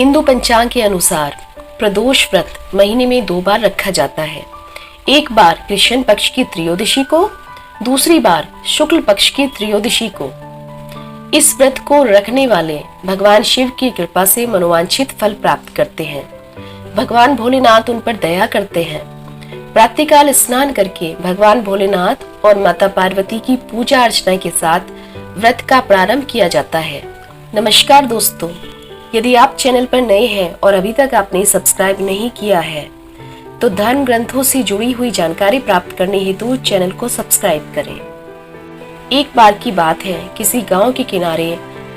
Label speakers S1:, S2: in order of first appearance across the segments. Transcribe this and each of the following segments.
S1: हिंदू पंचांग के अनुसार प्रदोष व्रत महीने में 2 बार रखा जाता है। एक बार कृष्ण पक्ष की त्रयोदशी को, दूसरी बार शुक्ल पक्ष की त्रयोदशी को। इस व्रत को रखने वाले भगवान शिव की कृपा से मनोवांछित फल प्राप्त करते हैं। भगवान भोलेनाथ उन पर दया करते हैं। प्रातःकाल स्नान करके भगवान भोलेनाथ और माता पार्वती की पूजा अर्चना के साथ व्रत का प्रारंभ किया जाता है। नमस्कार दोस्तों, यदि आप चैनल पर नए हैं और अभी तक आपने सब्सक्राइब नहीं किया है तो धर्म ग्रंथों से जुड़ी हुई जानकारी प्राप्त करने हेतु चैनल को सब्सक्राइब करें। एक बार की बात है, किसी गांव के किनारे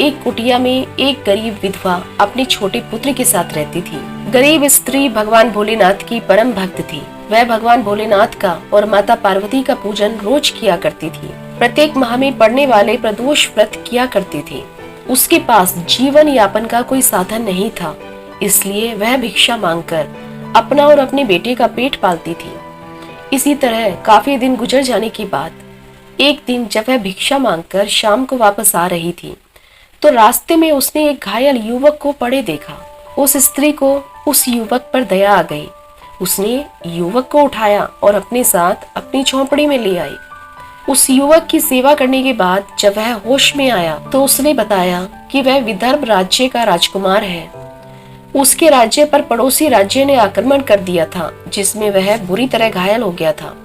S1: एक कुटिया में एक गरीब विधवा अपने छोटे पुत्र के साथ रहती थी। गरीब स्त्री भगवान भोलेनाथ की परम भक्त थी। वह भगवान भोलेनाथ का और माता पार्वती का पूजन रोज किया करती थी। प्रत्येक माह में पड़ने वाले प्रदोष व्रत किया करती थी। उसके पास जीवन यापन का कोई साधन नहीं था, इसलिए वह भिक्षा मांगकर अपना और अपने बेटे का पेट पालती थी। इसी तरह काफी दिन गुजर जाने के बाद एक दिन जब वह भिक्षा मांगकर शाम को वापस आ रही थी तो रास्ते में उसने एक घायल युवक को पड़े देखा। उस स्त्री को उस युवक पर दया आ गई। उसने युवक को उठाया और अपने साथ अपनी झोंपड़ी में ले आई। उस युवक की सेवा करने के बाद जब वह होश में आया तो उसने बताया कि वह विदर्भ राज्य का राजकुमार है। उसके राज्य पर पड़ोसी राज्य ने आक्रमण कर दिया था, जिसमें वह बुरी तरह घायल हो गया था।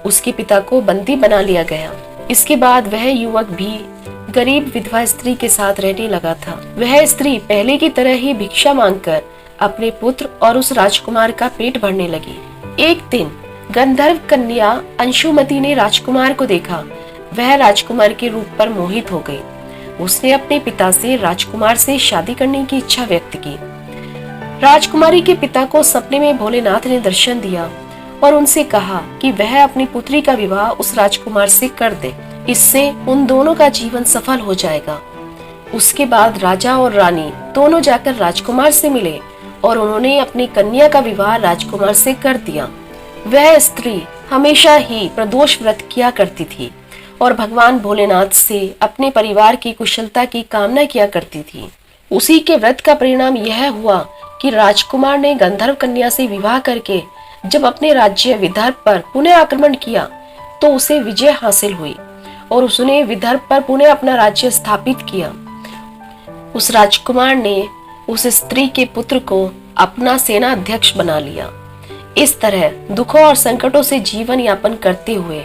S1: उसके पिता को बंदी बना लिया गया। इसके बाद वह युवक भी गरीब विधवा स्त्री के साथ रहने लगा था। वह स्त्री पहले की तरह ही भिक्षा मांगकर अपने पुत्र और उस राजकुमार का पेट भरने लगी। एक दिन गंधर्व कन्या अंशुमति ने राजकुमार को देखा। वह राजकुमार के रूप पर मोहित हो गई। उसने अपने पिता से राजकुमार से शादी करने की इच्छा व्यक्त की। राजकुमारी के पिता को सपने में भोलेनाथ ने दर्शन दिया और उनसे कहा कि वह अपनी पुत्री का विवाह उस राजकुमार से कर दे। इससे उन दोनों का जीवन सफल हो जाएगा। उसके बाद राजा और रानी दोनों जाकर राजकुमार से मिले और उन्होंने अपनी कन्या का विवाह राजकुमार से कर दिया। वह स्त्री हमेशा ही प्रदोष व्रत किया करती थी और भगवान भोलेनाथ से अपने परिवार की कुशलता की कामना किया करती थी। उसी के व्रत का परिणाम यह हुआ कि राजकुमार ने गंधर्व कन्या से विवाह करके जब अपने राज्य विदर्भ पर पुनः आक्रमण किया तो उसे विजय हासिल हुई और उसने विदर्भ पर पुनः अपना राज्य स्थापित किया। उस राजकुमार ने उस स्त्री के पुत्र को अपना सेना अध्यक्ष बना लिया। इस तरह दुखों और संकटों से जीवन यापन करते हुए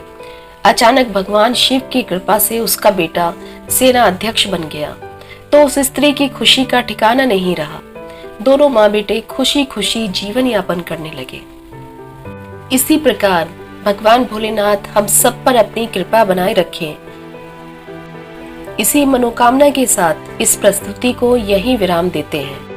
S1: अचानक भगवान शिव की कृपा से उसका बेटा सेना अध्यक्ष बन गया तो उस स्त्री की खुशी का ठिकाना नहीं रहा। दोनों माँ बेटे खुशी खुशी जीवन यापन करने लगे। इसी प्रकार भगवान भोलेनाथ हम सब पर अपनी कृपा बनाए रखें। इसी मनोकामना के साथ इस प्रस्तुति को यहीं विराम देते हैं।